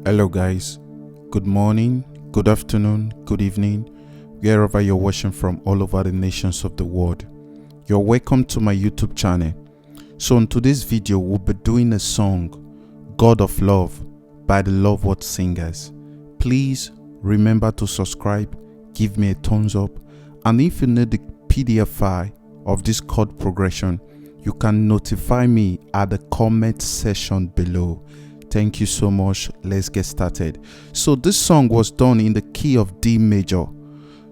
Hello guys, good morning, good afternoon, good evening, wherever you're watching from all over the nations of the world. You're welcome to my YouTube channel. So in today's video, we'll be doing a song, God of Love, by the Loveworld singers. Please remember to subscribe, give me a thumbs up, and if you need the PDF file of this chord progression, you can notify me at the comment section below. Thank you so much. Let's get started. So this song was done in the key of D major.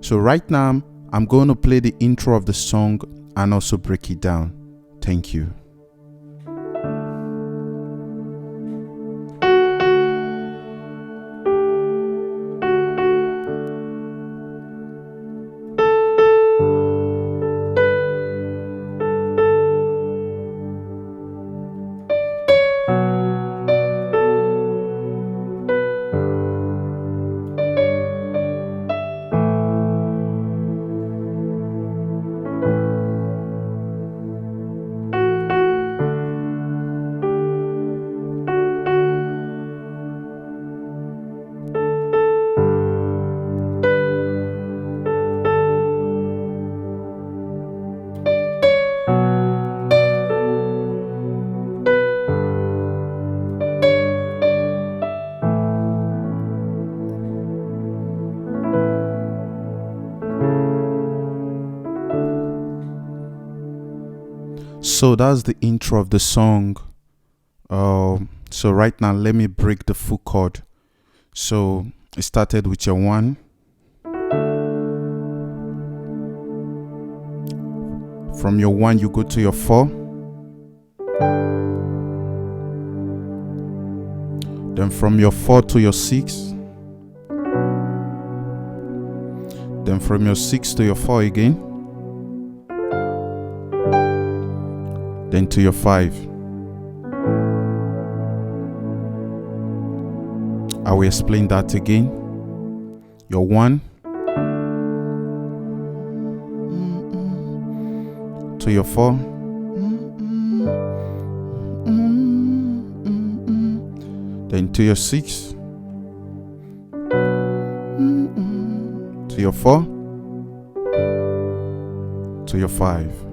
So right now I'm going to play the intro of the song and also break it down. Thank you. So that's the intro of the song. So right now let me break the full chord. So it started with your 1. From your 1 you go to your 4. Then from your 4 to your 6. Then from your 6 to your 4 again. Then to your 5. I will explain that again. Your 1 to your 4. Then to your 6. To your 4. To your 5.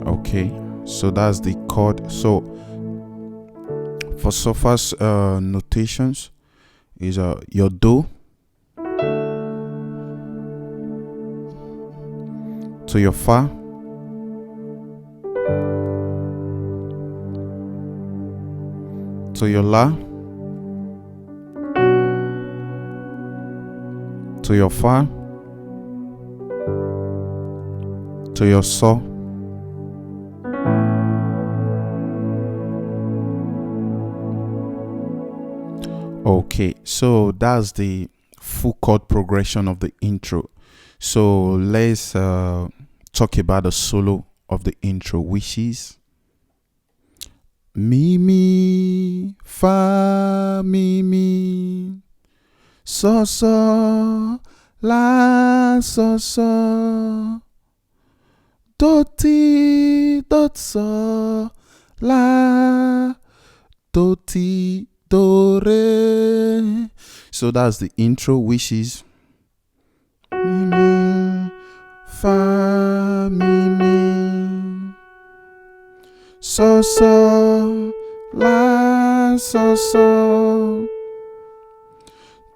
Okay, so that's the chord. So for solfa's notations is your do to your fa, to your la, to your fa, to your so. Okay, so that's the full chord progression of the intro. So let's talk about the solo of the intro, which is mi mi fa mi mi so so la so so do ti do so la do ti do re. So that's the intro, which is mi mi fa mi mi so so la so so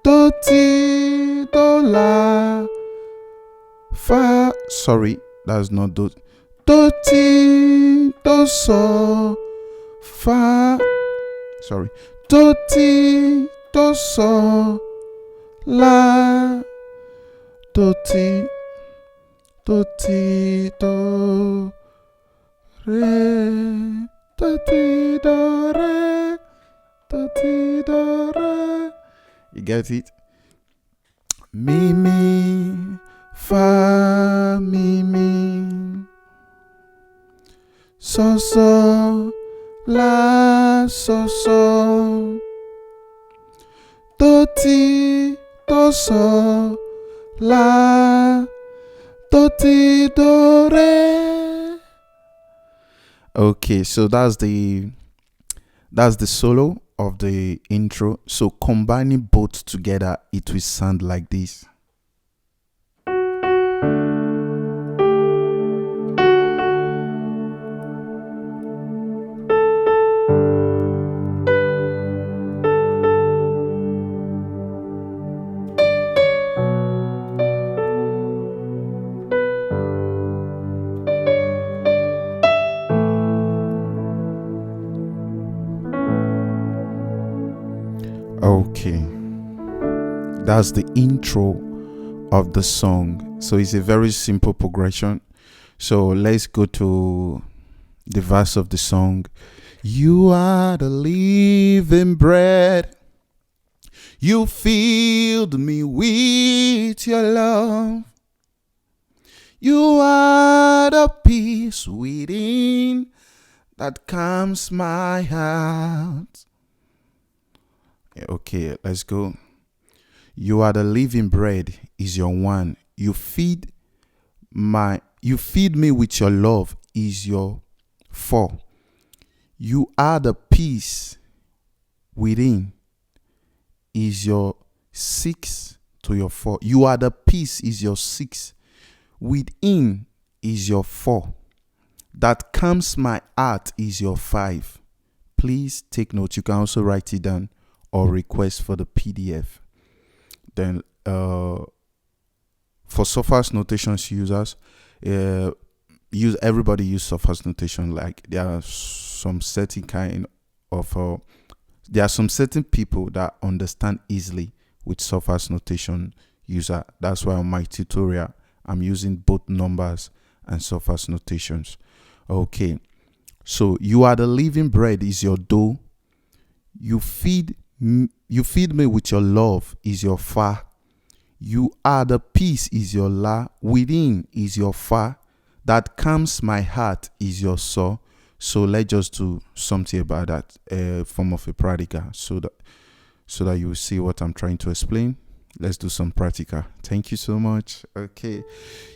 do ti do la fa. Sorry, that's not do. Do ti do so fa. Sorry. Do ti do so la do ti do re do ti do re do ti do re. You get it? Mi mi fa mi mi so so la so so do ti do so la do ti do re. Okay, so that's the That's the solo of the intro. So combining both together, it will sound like this. Okay, that's the intro of the song. So it's a very simple progression. So let's go to the verse of the song. You are the living bread. You filled me with your love. You are the peace within that calms my heart. Okay, let's go. You are the living bread is your one. You feed me with your love is your 4. You are the peace within is your 6 to your 4. You are the peace is your 6. Within is your 4. That calms my heart is your 5. Please take note. You can also write it down or request for the PDF. Then for surface notations users, everybody use surface notation. Like there are some certain kind of there are some certain people that understand easily with surface notation user. That's why on my tutorial I'm using both numbers and surface notations. Okay, so you are the living bread is your dough. You feed me with your love is your fa. You are the peace is your la. Within is your fa. That calms my heart is your so. So let's just do something about that form of a practical so that you will see what I'm trying to explain. Let's do some practical. Thank you so much. Okay.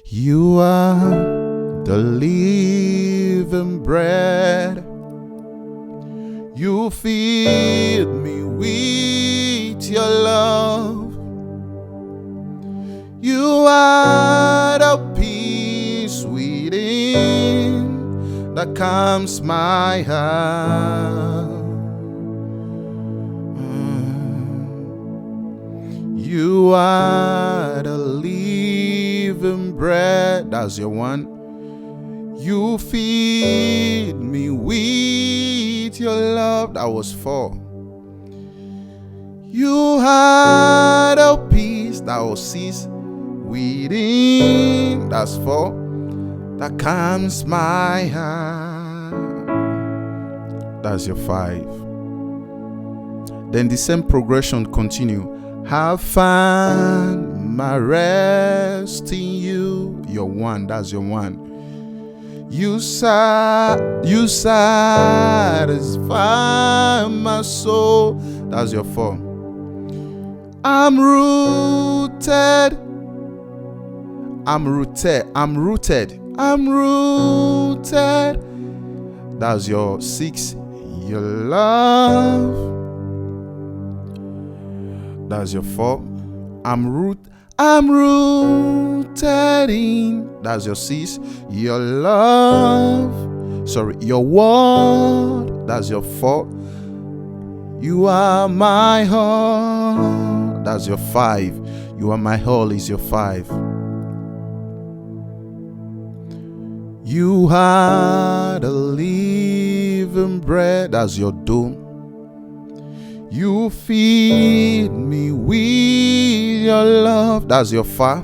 You are the living bread. You feed me with your love. You are the peace within that calms my heart. You are the living bread. That's your 1. You feed me with your love. That was 4. You had a peace. That was 6. Within. That's 4. That calms my heart. That's your 5. Then the same progression continue. Have found my rest in you. Your 1. That's your 1. You satisfy my soul. That's your 4. I'm rooted. That's your 6. Your love. That's your 4. I'm rooted in. That's your 6. Your love. Your word. That's your 4. You are my all. That's your 5. You are my all is your 5. You are the living bread. That's your do. You feed me with your love. That's your fa.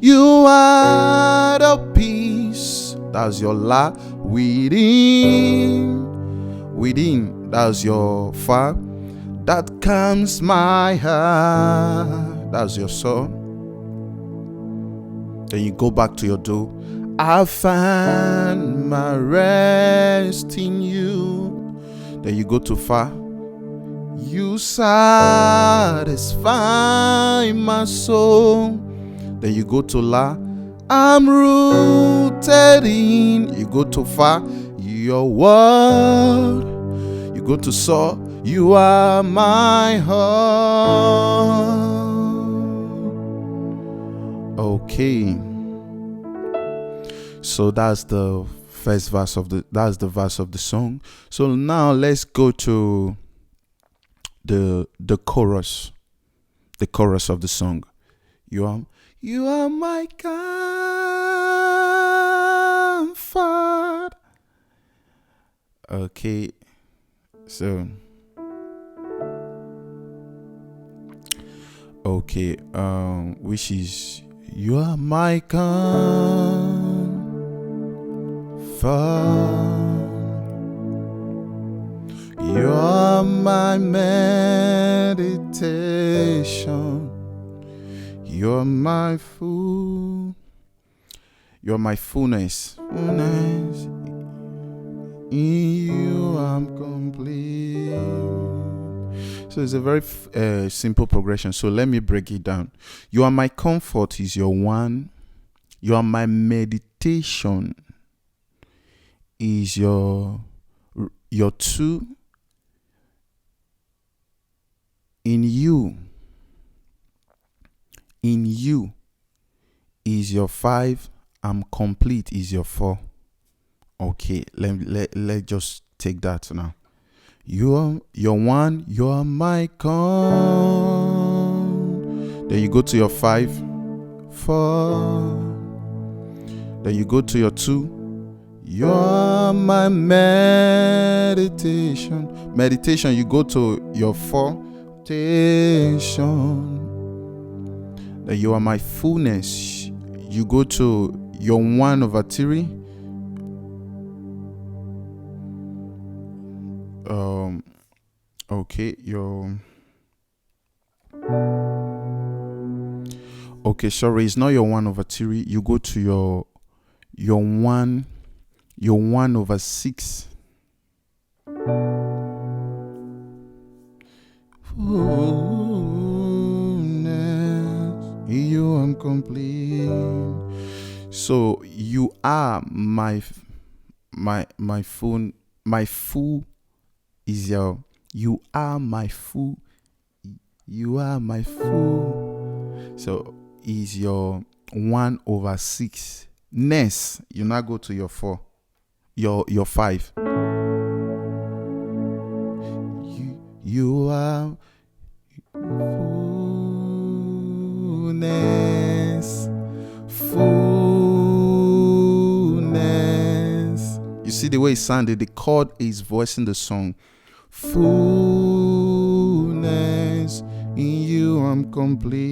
You are the peace. That's your la. Within. That's your fa. That calms my heart. That's your so. Then you go back to your do. I find my rest in you. Then you go to fa. You satisfy my soul. Then you go to la. I'm rooted in. You go to fa. Your word. Go to saw. You are my heart. Okay. So that's the first verse of the verse of the song. So now let's go to the chorus. The chorus of the song. You are my comfort. Okay. So okay, which is you are my comfort. You are my meditation. You're my food. You're my fullness. Fullness. In you I'm complete. So it's a very simple progression. So let me break it down. You are my comfort is your one. You are my meditation is your two. In you is your 5. I'm complete is your 4. Okay, let just take that now. You are your 1. You are my con. Then you go to your 5, 4. Then you go to your 2. You are my meditation. Meditation. You go to your 4. Then you are my fullness. You go to your 1/3. Okay, sorry, it's not your 1/3. You go to your 1/6. In you I'm complete. So you are my full is your. You are my full. You are my full. So is your 1/6. Next, you now go to your 4. Your 5. You are fullness. You see the way it sounded. The chord is voicing the song. Fullness in you I'm complete.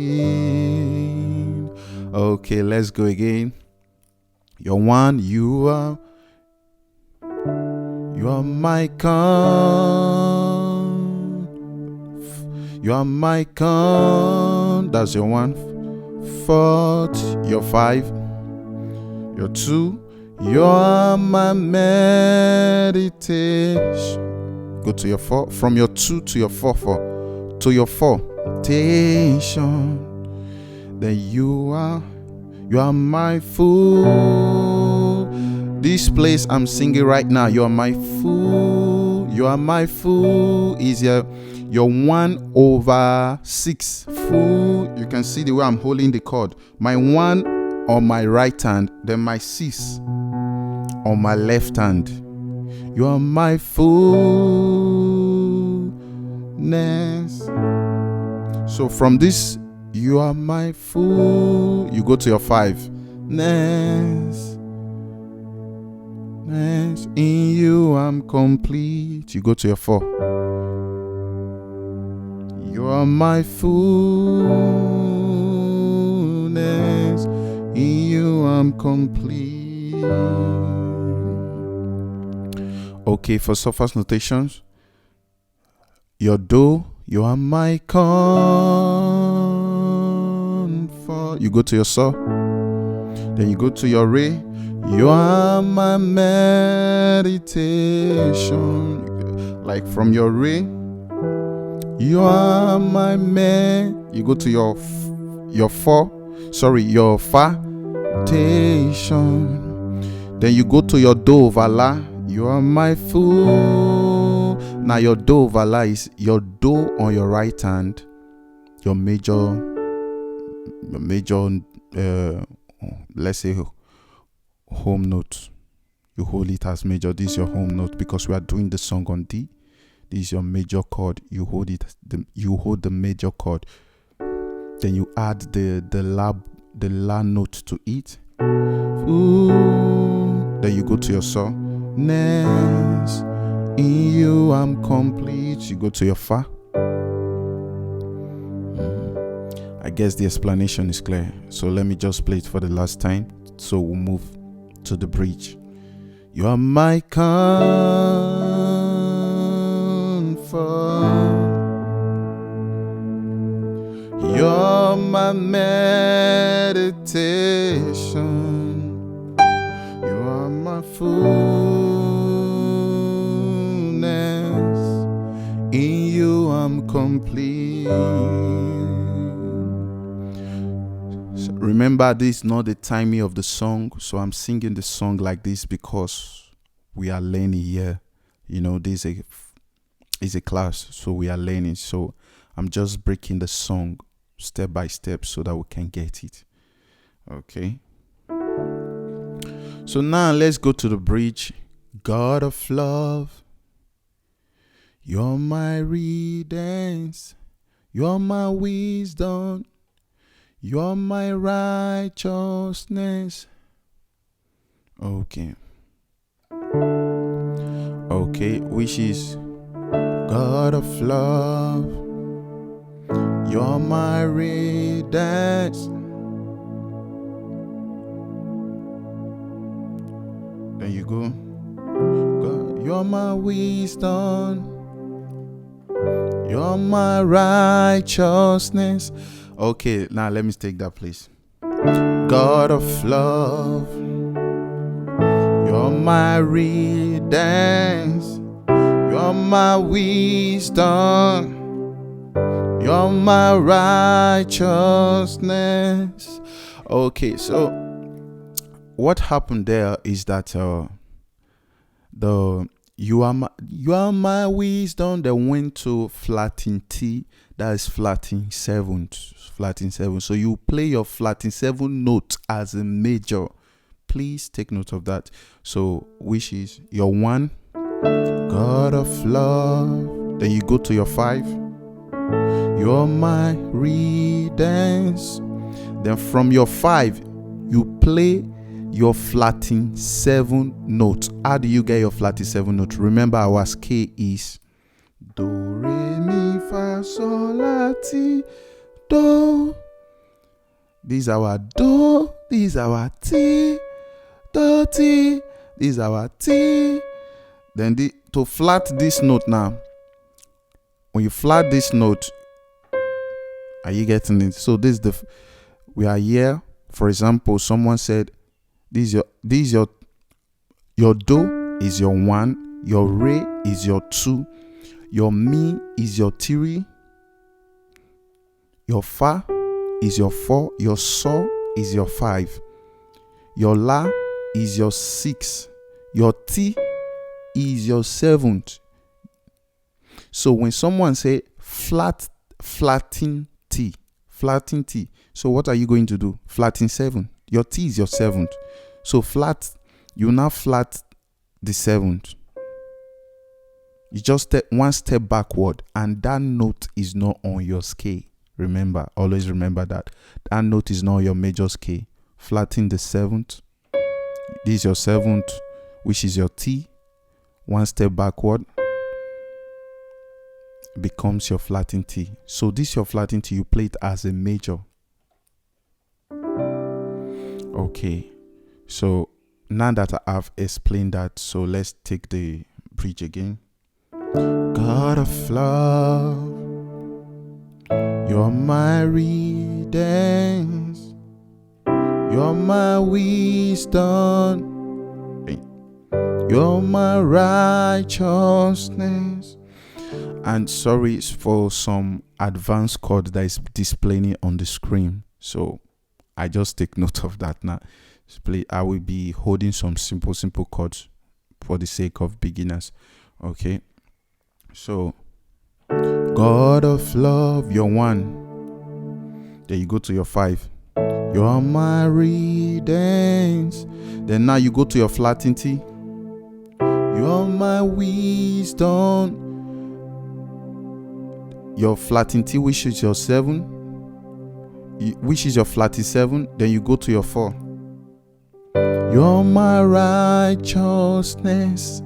Okay, let's go again. Your 1. You are my you are my con. That's your 1. 4. Your 5. Your 2. You are my meditation. Go to your 4. From your 2 to your 4. To your 4. Then you are my fool. This place I'm singing right now. You are my fool. You are my fool. Is your 1/6 full. You can see the way I'm holding the chord. My 1 on my right hand, then my 6 on my left hand. You are my fullness. So from this, you are my full. You go to your 5. In you I'm complete. You go to your 4. You are my fullness. In you I'm complete. Okay, for sophos notations. Your do. You are my comfort. You go to your saw. Then you go to your re. You are my meditation. Like from your re. You are my you go to your 4. Sorry, your fa. Then you go to your do of Allah. You are my fullness. Now your do overlies your do on your right hand, your major, let's say home note. You hold it as major. This is your home note because we are doing the song on D. This is your major chord. You hold it. You hold the major chord. Then you add the la note to it. Ooh. Then you go to your saw. Ness, in you I'm complete. You go to your fa. I guess the explanation is clear. So let me just play it for the last time. So we'll move to the bridge. You are my comfort. You're my meditation. You are my fullness. In you I'm complete. So remember, this is not the timing of the song. So I'm singing the song like this because we are learning here. You know, this is a class, so we are learning. So I'm just breaking the song step by step so that we can get it. Okay. So now let's go to the bridge. God of love, you're my redemption, you're my wisdom, you're my righteousness. Okay, which is God of love, you're my redemption. There you go. God, you're my wisdom, you're my righteousness. Okay, now let me take that place. God of love, you're my redemption, you're my wisdom, you're my righteousness. Okay, so what happened there is that you are my wisdom that went to flatting T, that is flatting seventh. So you play your flatting seven note as a major. Please take note of that. So which is your 1, God of love. Then you go to your 5, you're my redemption. Then from your 5 you play your flatting 7 note. How do you get your flatting 7 note? Remember, our scale is do, re, mi, fa, sol, la, ti, do. This is our do. This is our ti, do, ti. This is our ti. Then to flat this note now. When you flat this note, are you getting it? So this is we are here. For example, someone said, your do is your 1, your re is your 2, your mi is your 3, your fa is your 4, your so is your 5, your la is your 6, your ti is your 7th. So when someone say flatting T, so what are you going to do? Flatting 7. Your T is your 7th. So you now flat the 7th. You just step one step backward, and that note is not on your scale. Remember, always remember that. That note is not your major scale. Flatting the 7th. This is your 7th, which is your T. One step backward becomes your flatting T. So this is your flatting T. You play it as a major. Okay. So now that I have explained that, so let's take the bridge again. God of love, you're my redemption, you're my wisdom, you're my righteousness. And sorry for some advanced chord that is displaying on the screen. So I just take note of that now. I will be holding some simple chords for the sake of beginners. Okay. So God of love, you're 1. Then you go to your 5. You're my redemption. Then now you go to your flattened T. You're my wisdom. Your flattened T, which is your 7, which is your flattened 7. Then you go to your 4. You're my righteousness.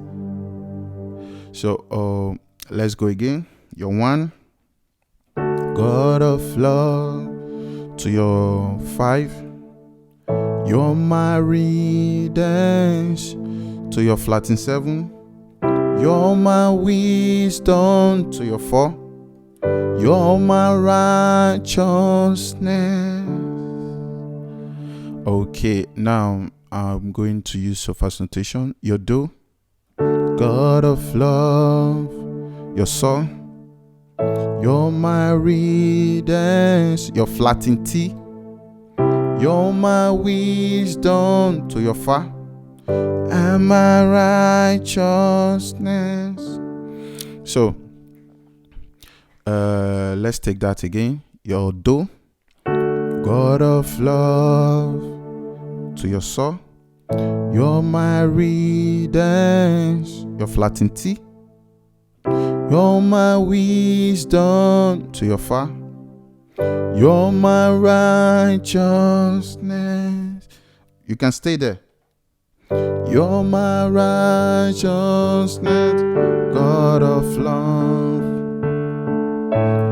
So let's go again. You're 1. God of love to your 5. You're my redemption to your flattened 7. You're my wisdom to your 4. You're my righteousness. Okay, now I'm going to use your first notation. Your do. God of love, your sol. You're my redemption, your flattened T. You're my wisdom to your fa. And my righteousness. So let's take that again. Your do. God of love to your sol. You're my redemption, your flattened T. You're my wisdom to your fa. You're my righteousness. You can stay there. You're my righteousness, God of love.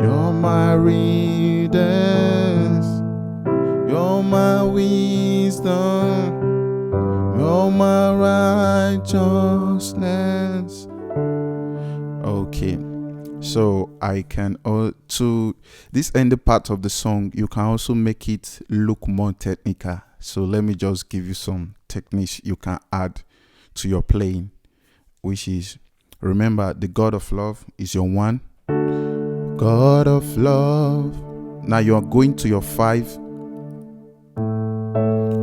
You're my redemption. You're my wisdom. You're my righteousness. Okay, so I can to this end part of the song, you can also make it look more technical. So let me just give you some techniques you can add to your playing, which is, remember, the God of love is your 1. God of love. Now you're going to your 5,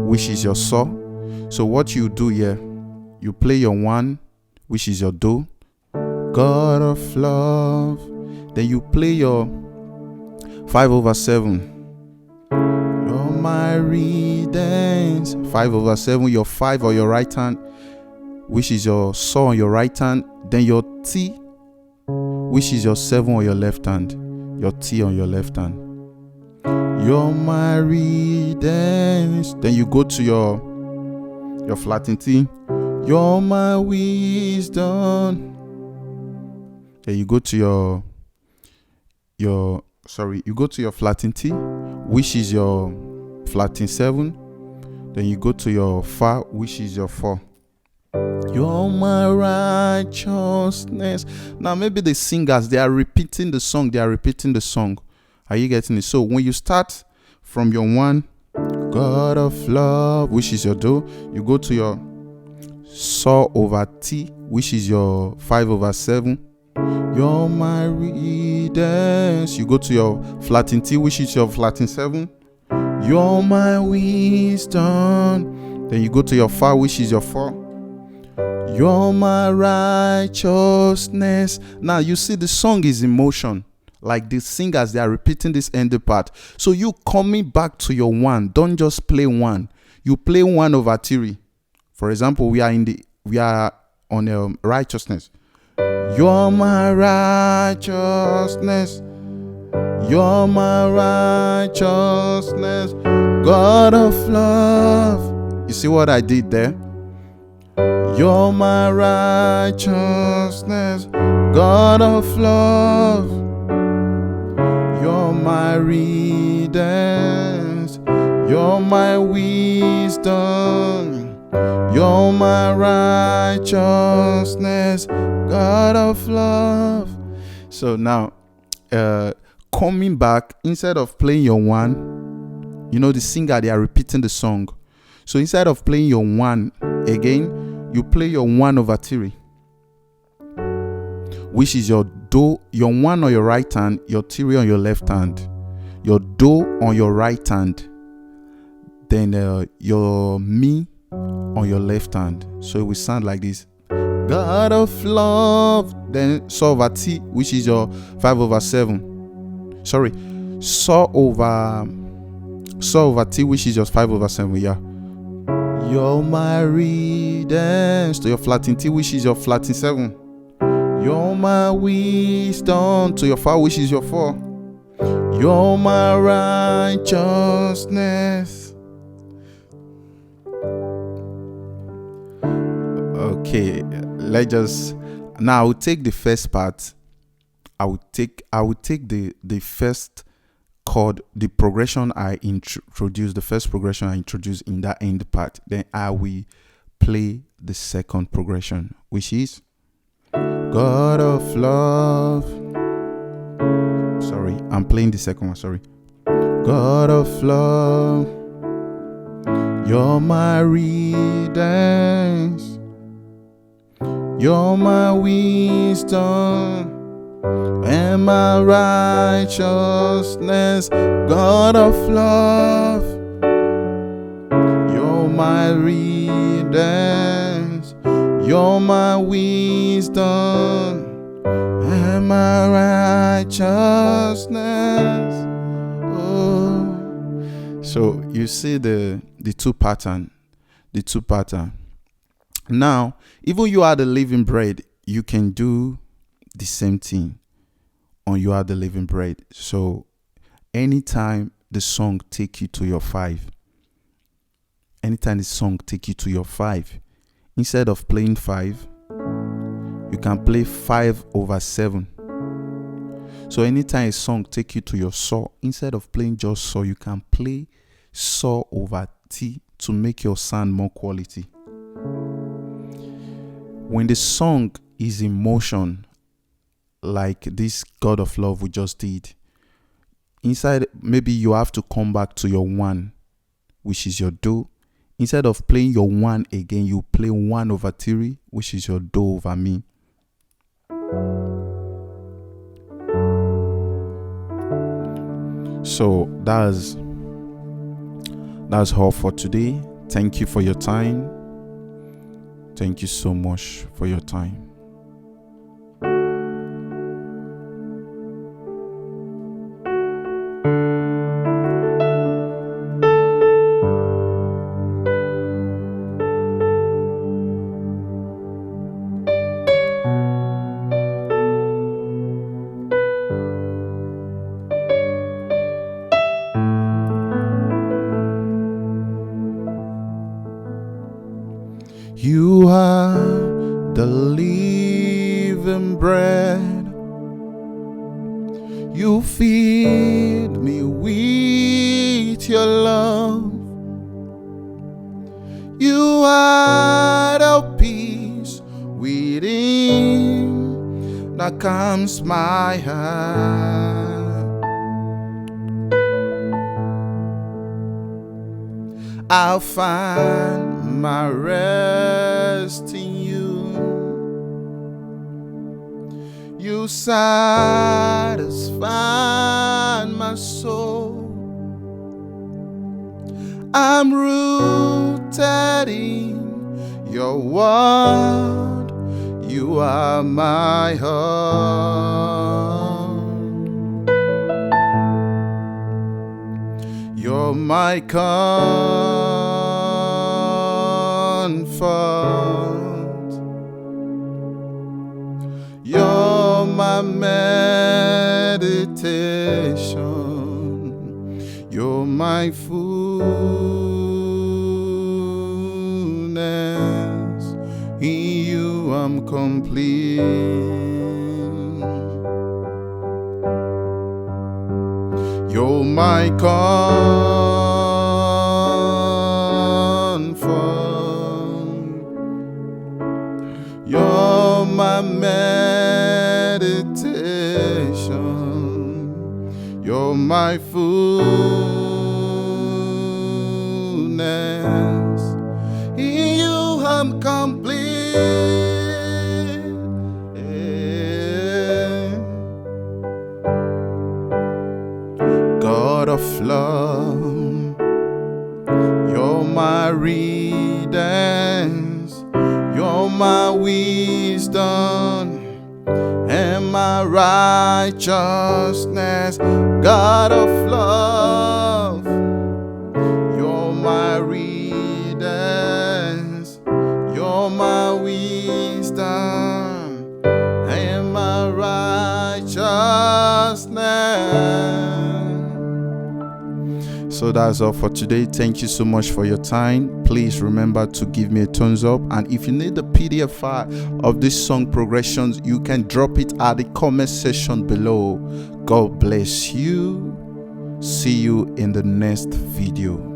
which is your sol. So what you do here, you play your 1, which is your do, God of love. Then you play your 5/7. You're my redemption. 5/7, your 5 on your right hand, which is your sol on your right hand. Then your T, which is your 7 on your left hand. Your T on your left hand. You're my redemption. Then you go to your flattened T. You're my wisdom. Then you go to you go to your flattened T, which is your flattened 7. Then you go to your fa, which is your 4. You're my righteousness. Now maybe the singers, they are repeating the song. Are you getting it? So when you start from your 1, God of love, which is your do, you go to your sol over T, which is your 5/7. You're my redemption. You go to your flattened T, which is your flattened 7. You're my wisdom. Then you go to your fa, which is your 4. You're my righteousness. Now you see the song is in motion. Like the singers, they are repeating this end part. So you coming back to your 1. Don't just play 1. You play 1/3. For example, we are on righteousness. You're my righteousness. You're my righteousness, God of love. You see what I did there? You're my righteousness, God of love. You're my redemption. You're my wisdom. You're my righteousness, God of love. So now, coming back, instead of playing your 1, the singer, they are repeating the song. So instead of playing your 1 again, you play your 1/3, which is your do, your 1 on your right hand, your 3 on your left hand, your do on your right hand, then your mi on your left hand. So it will sound like this. God of love. Then saw over T, which is your 5/7. Sorry, saw over T, which is your 5/7. Yeah. You're my redemption to your flat in T, which is your flat in 7. You're my wisdom to your Fa, which is your 4. You're my righteousness. Okay, let's just now. I will take the first part. I will take the first chord, the progression I introduced, the first progression I introduced in that end part. Then I will play the second progression, which is God of love. Sorry, I'm playing the second one. Sorry. God of love, you're my redemption. You're my wisdom and my righteousness. God of love, you're my redemption. You're my wisdom and my righteousness. Oh, so you see the two pattern. Now, even You Are the Living Bread, you can do the same thing on You Are the Living Bread. So anytime the song take you to your 5, instead of playing 5, you can play 5/7. So anytime a song take you to your saw, instead of playing just saw, you can play saw over T to make your sound more quality. When the song is in motion, like this God of Love we just did, inside maybe you have to come back to your 1, which is your Do. Instead of playing your 1 again, you play 1/3, which is your Do over Mi. So that's all for today. Thank you for your time. Thank you so much for your time. You are the living bread. You feed me with your love. You are the peace within that calms my heart. I'll find my rest in you. You satisfy my soul. I'm rooted in your word. You are my home. You're my comfort. You're my meditation. You're my fullness. In you I'm complete. You're my comfort. You're my meditation. You're my fullness. In you I'm complete. God of love, you're my redemption. You're my wisdom righteousness, God of love. You're my readers, you're my wisdom, and my righteousness. So that's all for today. Thank you so much for your time. Please remember to give me a thumbs up, and if you need the PDF file of this song progressions, you can drop it at the comment section below. God bless you. See you in the next video.